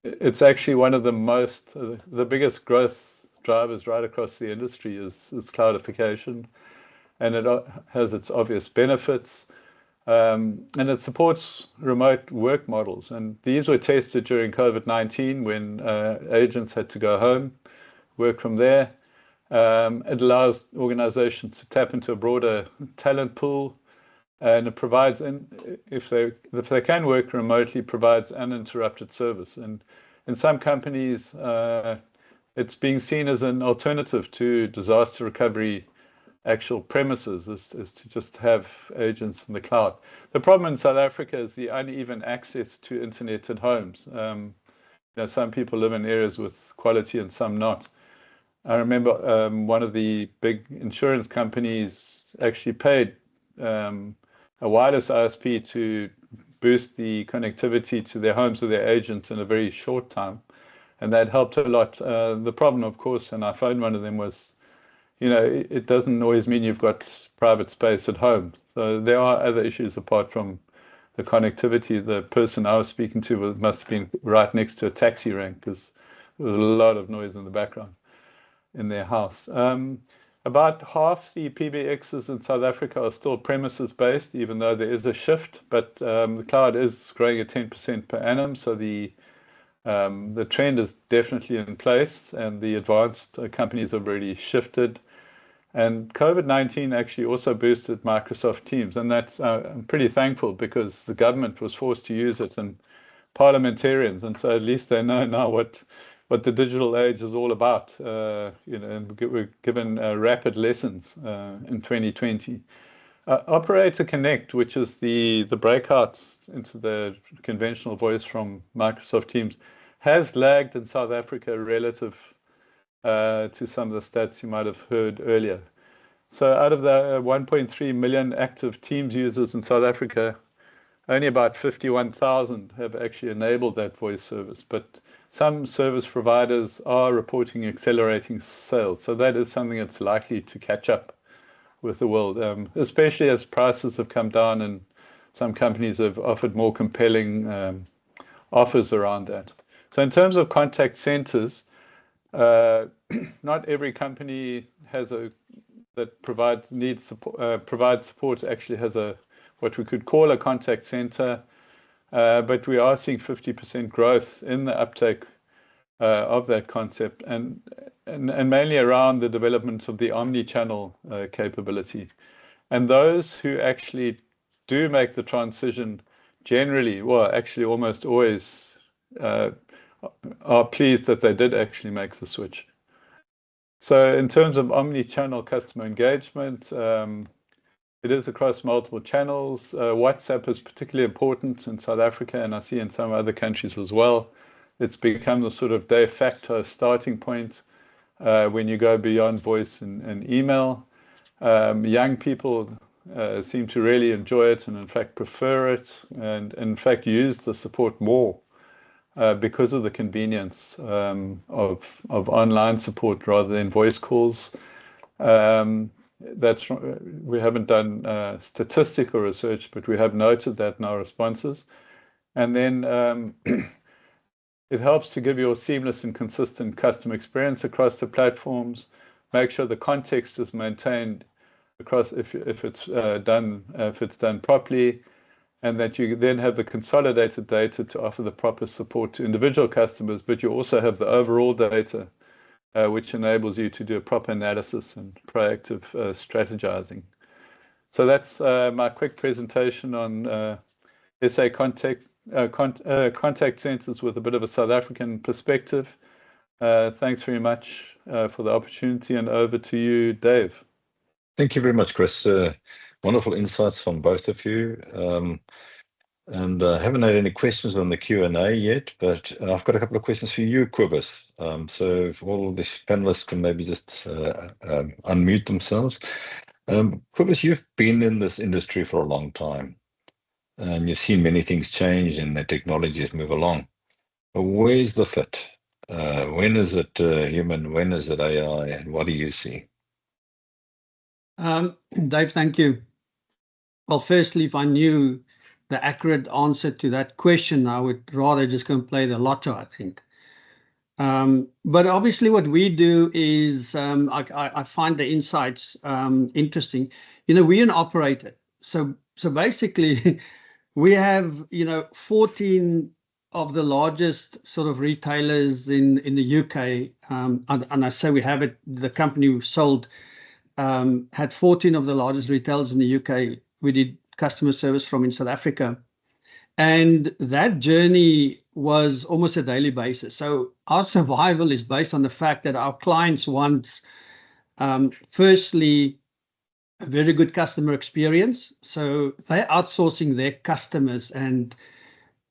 it's actually one of the biggest growth drivers right across the industry is cloudification, and it has its obvious benefits, and it supports remote work models. And these were tested during COVID-19 when agents had to go home, work from there. It allows organizations to tap into a broader talent pool, and it provides, if they can work remotely, provides uninterrupted service. And in some companies, it's being seen as an alternative to disaster recovery actual premises, is to just have agents in the cloud. The problem in South Africa is the uneven access to internet at homes. Some people live in areas with quality and some not. I remember one of the big insurance companies actually paid a wireless ISP to boost the connectivity to their homes with their agents in a very short time. and that helped a lot. The problem, of course, and I phoned one of them, was, it doesn't always mean you've got private space at home. So there are other issues apart from the connectivity. The person I was speaking to must have been right next to a taxi rank, because there was a lot of noise in the background in their house. About half the PBXs in South Africa are still premises based, even though there is a shift, but the cloud is growing at 10% per annum. So the trend is definitely in place, and the advanced companies have already shifted. And COVID-19 actually also boosted Microsoft Teams, and that's I'm pretty thankful, because the government was forced to use it, and parliamentarians, and so at least they know now what the digital age is all about. And we're given rapid lessons in 2020. Operator Connect, which is the breakout into the conventional voice from Microsoft Teams, has lagged in South Africa relative to some of the stats you might have heard earlier. So out of the 1.3 million active Teams users in South Africa, only about 51,000 have actually enabled that voice service. But some service providers are reporting accelerating sales. So that is something that's likely to catch up with the world, especially as prices have come down and some companies have offered more compelling offers around that. So in terms of contact centers, not every company that provides support actually has what we could call a contact center, but we are seeing 50% growth in the uptake of that concept, and mainly around the development of the omni-channel capability. And those who actually do make the transition generally, well, actually almost always, are pleased that they did actually make the switch. So in terms of omni-channel customer engagement, it is across multiple channels. WhatsApp is particularly important in South Africa, and I see in some other countries as well. It's become the sort of de facto starting point when you go beyond voice and email. Young people seem to really enjoy it, and in fact prefer it, and in fact use the support more because of the convenience of online support rather than voice calls. We haven't done statistical research, but we have noted that in our responses. And then it helps to give you a seamless and consistent customer experience across the platforms. Make sure the context is maintained across if it's done properly, and that you then have the consolidated data to offer the proper support to individual customers, but you also have the overall data, which enables you to do a proper analysis and proactive strategizing. So that's my quick presentation on SA contact centers with a bit of a South African perspective. Thanks very much for the opportunity, and over to you, Dave. Thank you very much, Chris. Wonderful insights from both of you. And I haven't had any questions on the Q&A yet, but I've got a couple of questions for you, Cobus. So if all the panelists can maybe just unmute themselves. Cobus, you've been in this industry for a long time, and you've seen many things change and the technologies move along. But where's the fit? When is it human? When is it AI? And what do you see? Dave, thank you. Well, firstly, if I knew the accurate answer to that question, I would rather just go and play the lotto, I think. But obviously what we do is, I find the insights interesting. We're an operator. So basically we have, 14 of the largest sort of retailers in the UK. And I say we have it, the company we've sold had 14 of the largest retailers in the UK. We did customer service from in South Africa. And that journey was almost a daily basis. So our survival is based on the fact that our clients want, firstly, a very good customer experience. So they're outsourcing their customers and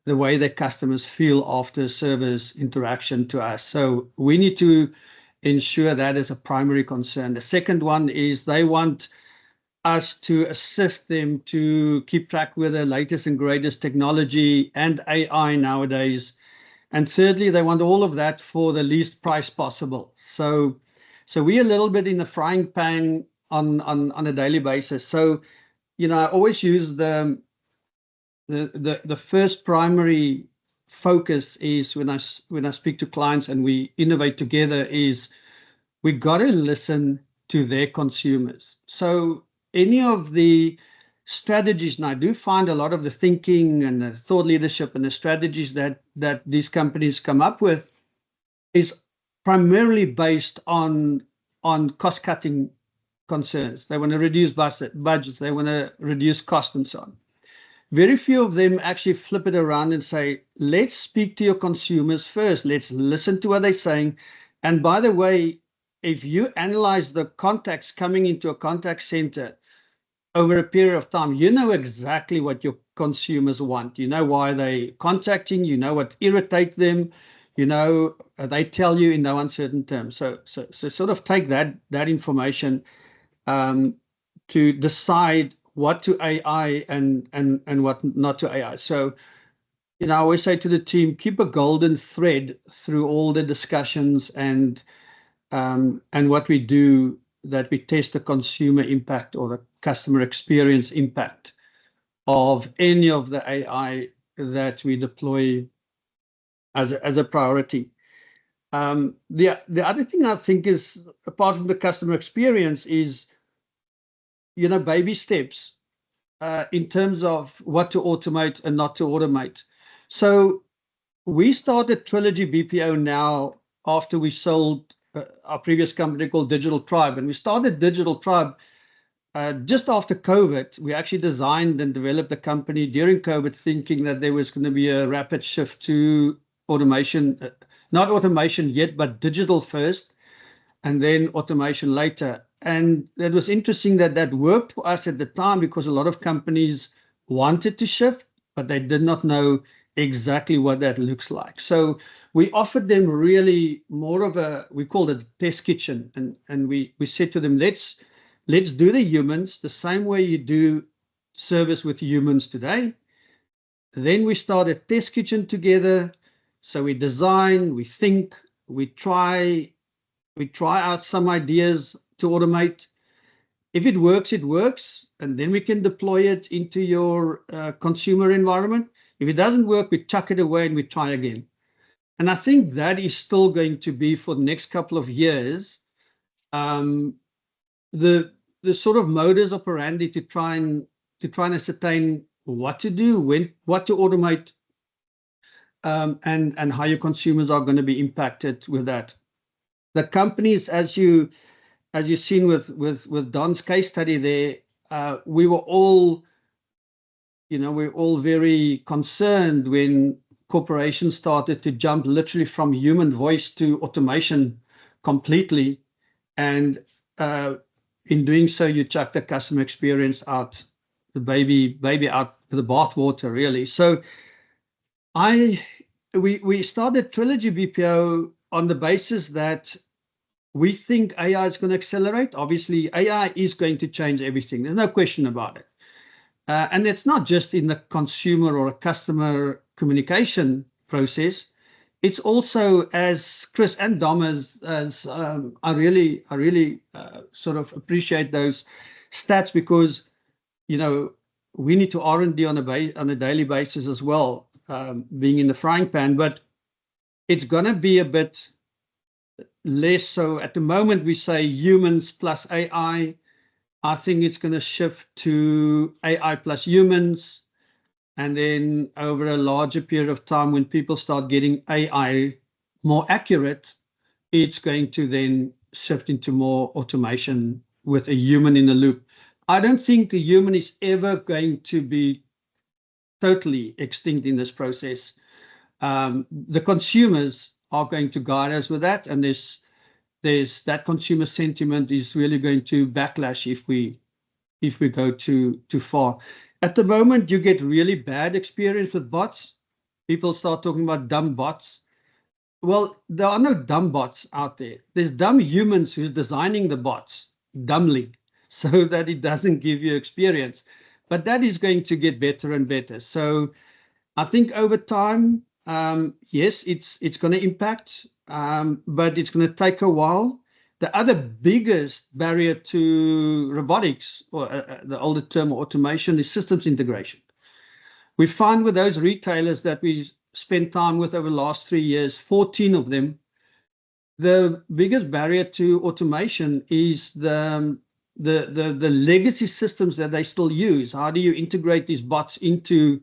the way their customers feel after service interaction to us. So we need to ensure that is a primary concern. The second one is they want us to assist them to keep track with the latest and greatest technology and AI nowadays, And thirdly, they want all of that for the least price possible. So we're a little bit in the frying pan on a daily basis. So, I always use the first primary focus is when I speak to clients and we innovate together is we got to listen to their consumers. So any of the strategies, and I do find a lot of the thinking and the thought leadership and the strategies that these companies come up with is primarily based on cost-cutting concerns. They want to reduce budgets, they want to reduce cost and so on. Very few of them actually flip it around and say, let's speak to your consumers first. Let's listen to what they're saying. And by the way, if you analyze the contacts coming into a contact center over a period of time, you know exactly what your consumers want. You know why they're contacting, you know what irritates them, they tell you in no uncertain terms. So sort of take that information to decide what to AI and what not to AI. So, I always say to the team, keep a golden thread through all the discussions and what we do, that we test the consumer impact or the customer experience impact of any of the AI that we deploy as a priority. The other thing I think is, apart from the customer experience, is baby steps in terms of what to automate and not to automate. So we started Trilogy BPO now after we sold our previous company called Digital Tribe, and we started Digital Tribe just after COVID. We actually designed and developed the company during COVID, thinking that there was going to be a rapid shift to automation, not automation yet, but digital first, and then automation later. And it was interesting that worked for us at the time, because a lot of companies wanted to shift, but they did not know exactly what that looks like. So we offered them really more of we called it a test kitchen. And we said to them, let's do the humans the same way you do service with humans today. Then we started test kitchen together. So we design, we think, we try out some ideas to automate. If it works, it works, and then we can deploy it into your consumer environment. If it doesn't work, we chuck it away and we try again. And I think that is still going to be, for the next couple of years, the sort of modus operandi to try and ascertain what to do, what to automate, and how your consumers are going to be impacted with that. The companies, as you've seen with Don's case study there, we were all very concerned when corporations started to jump literally from human voice to automation completely, and in doing so, you chuck the customer experience out, the baby out with the bathwater, really. So we started Trilogy BPO on the basis that we think AI is going to accelerate. Obviously, AI is going to change everything. There's no question about it. And it's not just in the consumer or a customer communication process. It's also, as Chris and Dom, as I really sort of appreciate those stats, because we need to R&D on a daily basis as well, being in the frying pan. But it's going to be a bit less so. At the moment, we say humans plus AI. I think it's going to shift to AI plus humans. And then over a larger period of time, when people start getting AI more accurate, it's going to then shift into more automation with a human in the loop. I don't think a human is ever going to be totally extinct in this process. The consumers are going to guide us with that, and there's that consumer sentiment is really going to backlash if we go too far. At the moment, you get really bad experience with bots. People start talking about dumb bots. Well, there are no dumb bots out there. There's dumb humans who's designing the bots dumbly so that it doesn't give you experience. But that is going to get better and better. So I think over time, yes, it's going to impact, but it's going to take a while. The other biggest barrier to robotics, or the older term automation, is systems integration. We find with those retailers that we spent time with over the last 3 years, 14 of them, the biggest barrier to automation is the legacy systems that they still use. How do you integrate these bots into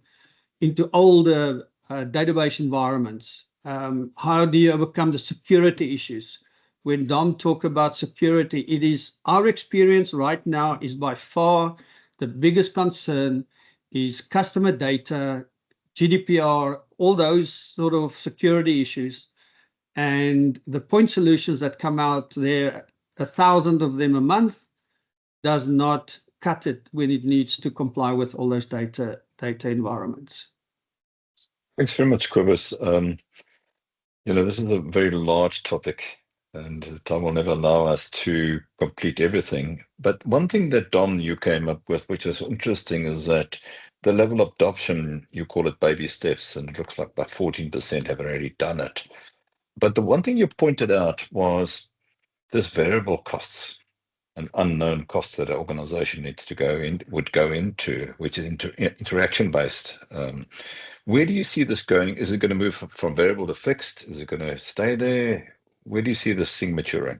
older database environments? How do you overcome the security issues? When Dom talk about security, it is our experience right now is by far the biggest concern is customer data, GDPR, all those sort of security issues. And the point solutions that come out there, 1,000 of them a month, does not cut it when it needs to comply with all those data environments. Thanks very much, Cobus. This is a very large topic, and time will never allow us to complete everything. But one thing that, Dom, you came up with, which is interesting, is that the level of adoption, you call it baby steps, and it looks like about 14% have already done it. But the one thing you pointed out was this variable costs and unknown costs that an organization would go into, which is interaction based. Where do you see this going? Is it going to move from variable to fixed? Is it going to stay there? Where do you see this thing maturing?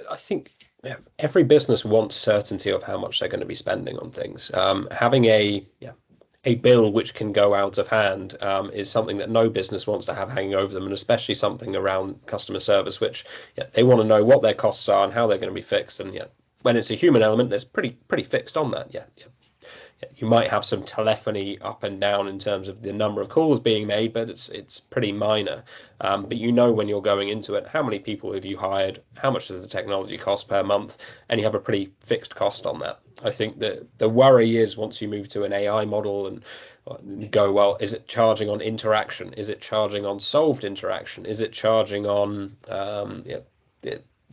I think every business wants certainty of how much they're going to be spending on things. Having a bill which can go out of hand is something that no business wants to have hanging over them, and especially something around customer service, which they want to know what their costs are and how they're going to be fixed. And when it's a human element, there's pretty fixed on that. You might have some telephony up and down in terms of the number of calls being made, but it's pretty minor. But when you're going into it, how many people have you hired? How much does the technology cost per month? And you have a pretty fixed cost on that. I think that the worry is once you move to an AI model and go, well, is it charging on interaction? Is it charging on solved interaction? Is it charging on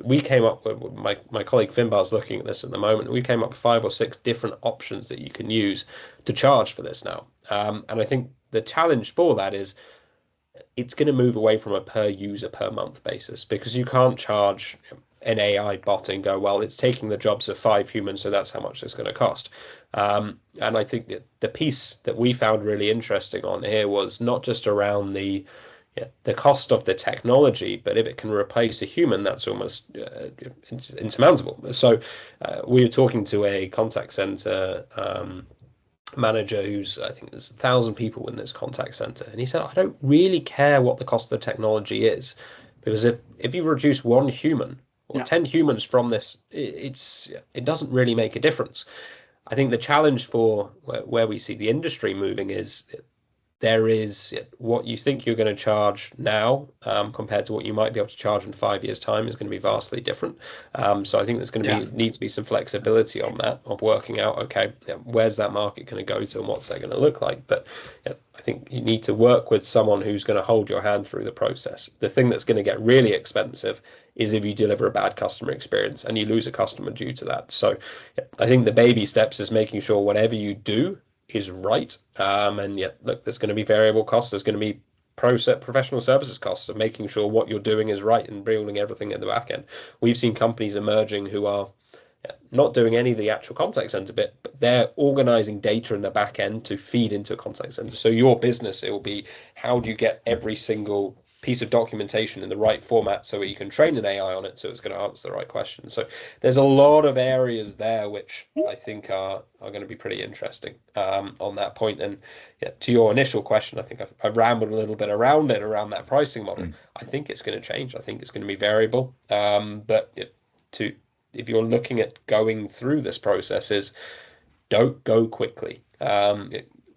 we came up with my colleague Finbar's looking at this at the moment. We came up with 5 or 6 different options that you can use to charge for this now. And I think the challenge for that is it's going to move away from a per user per month basis, because you can't charge an AI bot and go, well, it's taking the jobs of 5 humans, so that's how much it's going to cost. And I think that the piece that we found really interesting on here was not just around the cost of the technology, but if it can replace a human, that's almost insurmountable. So we were talking to a contact center manager who's, I think there's 1,000 people in this contact center, and he said, I don't really care what the cost of the technology is, because if you reduce 1 human or 10 humans from this, it doesn't really make a difference. I think the challenge for where we see the industry moving is there is what you think you're going to charge now compared to what you might be able to charge in 5 years' time is going to be vastly different. So I think there's going to need to be some flexibility on that, of working out, okay, where's that market going to go to and what's that going to look like? But I think you need to work with someone who's going to hold your hand through the process. The thing that's going to get really expensive is if you deliver a bad customer experience and you lose a customer due to that. So I think the baby steps is making sure whatever you do is right. And look, there's going to be variable costs. There's going to be professional services costs of making sure what you're doing is right and building everything in the back end. We've seen companies emerging who are not doing any of the actual contact center bit, but they're organizing data in the back end to feed into a contact center. So your business, it will be, how do you get every single piece of documentation in the right format so that you can train an AI on it so it's going to answer the right question. So there's a lot of areas there which I think are going to be pretty interesting on that point. And to your initial question, I think I've rambled a little bit around that pricing model. I think it's going to change. I think it's going to be variable. But if you're looking at going through this process, don't go quickly.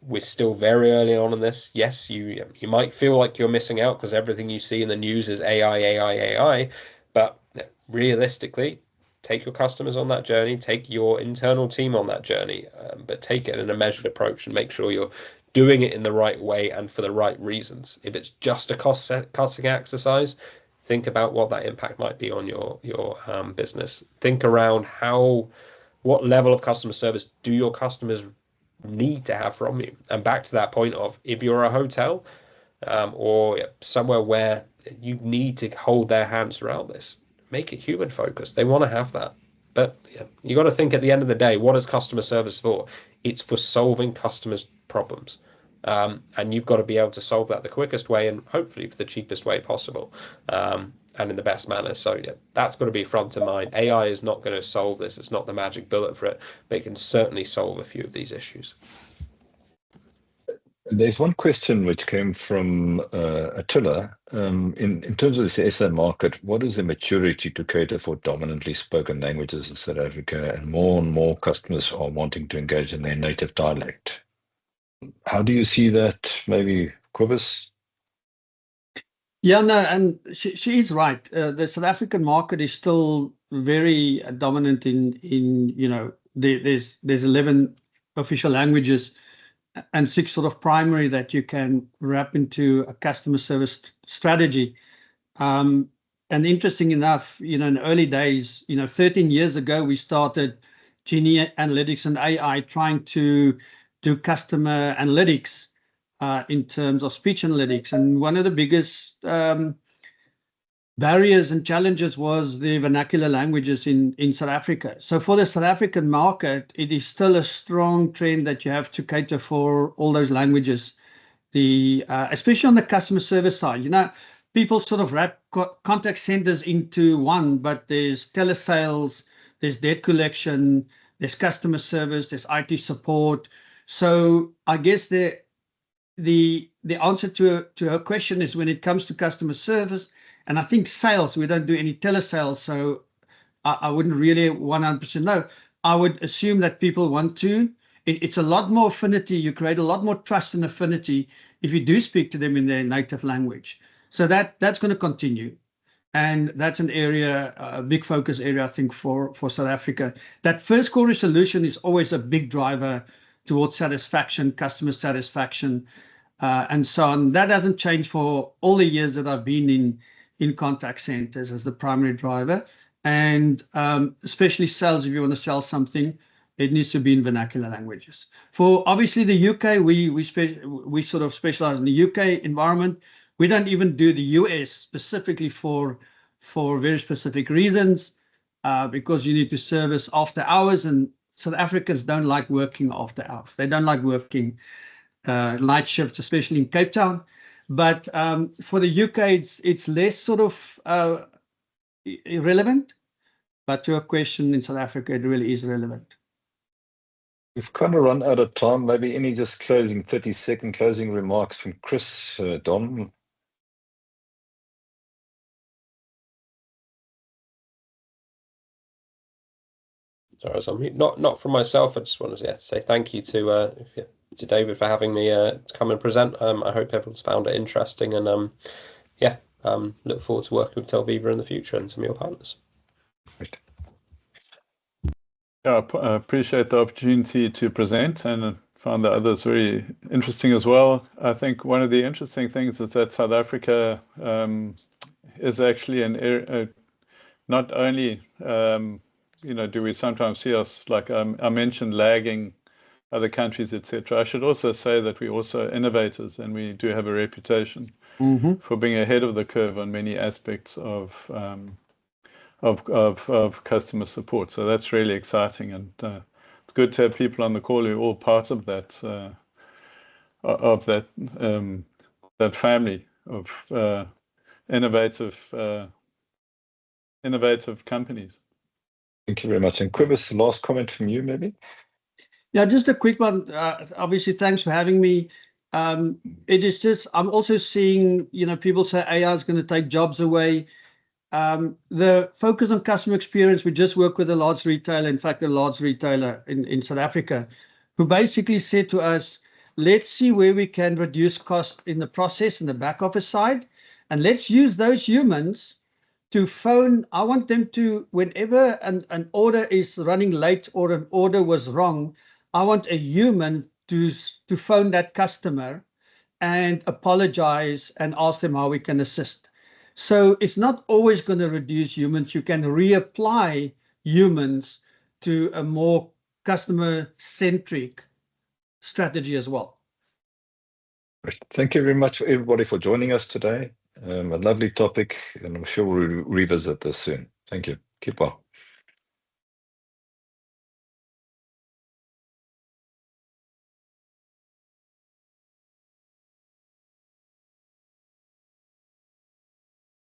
We're still very early on in this. Yes, you might feel like you're missing out because everything you see in the news is AI, but realistically, take your customers on that journey, take your internal team on that journey, but take it in a measured approach and make sure you're doing it in the right way and for the right reasons. If it's just a cost-cutting exercise, think about what that impact might be on your business. Think around what level of customer service do your customers need to have from you. And back to that point of, if you're a hotel, or somewhere where you need to hold their hands throughout this. Make it human focused. They want to have that. But you got to think at the end of the day, what is customer service for? It's for solving customers' problems. And you've got to be able to solve that the quickest way and hopefully for the cheapest way possible, and in the best manner. So that's got to be front of mind. AI is not going to solve this. It's not the magic bullet for it, but it can certainly solve a few of these issues. There's one question which came from Attila. In terms of the SA market, what is the maturity to cater for dominantly spoken languages in South Africa, and more customers are wanting to engage in their native dialect? How do you see that? Maybe Cobus? Yeah, no, and she is right. The South African market is still very dominant in there's 11 official languages and 6 sort of primary that you can wrap into a customer service strategy. And interesting enough, in the early days, 13 years ago, we started Genie Analytics and AI trying to do customer analytics in terms of speech analytics. And one of the biggest barriers and challenges was the vernacular languages in South Africa. So for the South African market, it is still a strong trend that you have to cater for all those languages. Especially on the customer service side, people sort of wrap contact centers into one, but there's telesales, there's debt collection, there's customer service, there's IT support. So I guess the answer to her question is when it comes to customer service, and I think sales, we don't do any telesales, so I wouldn't really 100% know. I would assume that people want to. It's a lot more affinity. You create a lot more trust and affinity if you do speak to them in their native language. So that's going to continue. And that's an area, a big focus area, I think, for South Africa. That first call resolution is always a big driver towards satisfaction, customer satisfaction, and so on. That hasn't changed for all the years that I've been in contact centers as the primary driver. And especially sales, if you want to sell something, it needs to be in vernacular languages. For obviously the UK, we sort of specialize in the UK environment. We don't even do the US specifically for very specific reasons, because you need to service after hours, and South Africans don't like working after hours. They don't like working night shifts, especially in Cape Town. But for the UK, it's less sort of irrelevant. But to a question in South Africa, it really is relevant. We've kind of run out of time. Maybe any just 30-second closing remarks from Chris, Dom? Sorry, I was on mute. Not from myself. I just wanted to say thank you to David for having me come and present. I hope everyone's found it interesting, and look forward to working with Telviva in the future and some of your partners. Great. Yeah, I appreciate the opportunity to present, and found the others very interesting as well. I think one of the interesting things is that South Africa is actually an area, not only do we sometimes see us, like I mentioned, lagging other countries, etc. I should also say that we're also innovators, and we do have a reputation for being ahead of the curve on many aspects of customer support. So that's really exciting, and it's good to have people on the call who are all part of that that family of innovative companies. Thank you very much. And Cobus, last comment from you, maybe? Yeah, just a quick one. Obviously, thanks for having me. It is just, I'm also seeing, people say AI is going to take jobs away. The focus on customer experience, we just work with a large retailer, in fact, a large retailer in South Africa, who basically said to us, let's see where we can reduce cost in the process in the back office side, and let's use those humans to phone. I want them to, whenever an order is running late or an order was wrong, I want a human to phone that customer and apologize and ask them how we can assist. So it's not always going to reduce humans. You can reapply humans to a more customer-centric strategy as well. Great. Thank you very much for everybody for joining us today. A lovely topic, and I'm sure we'll revisit this soon. Thank you. Keep well.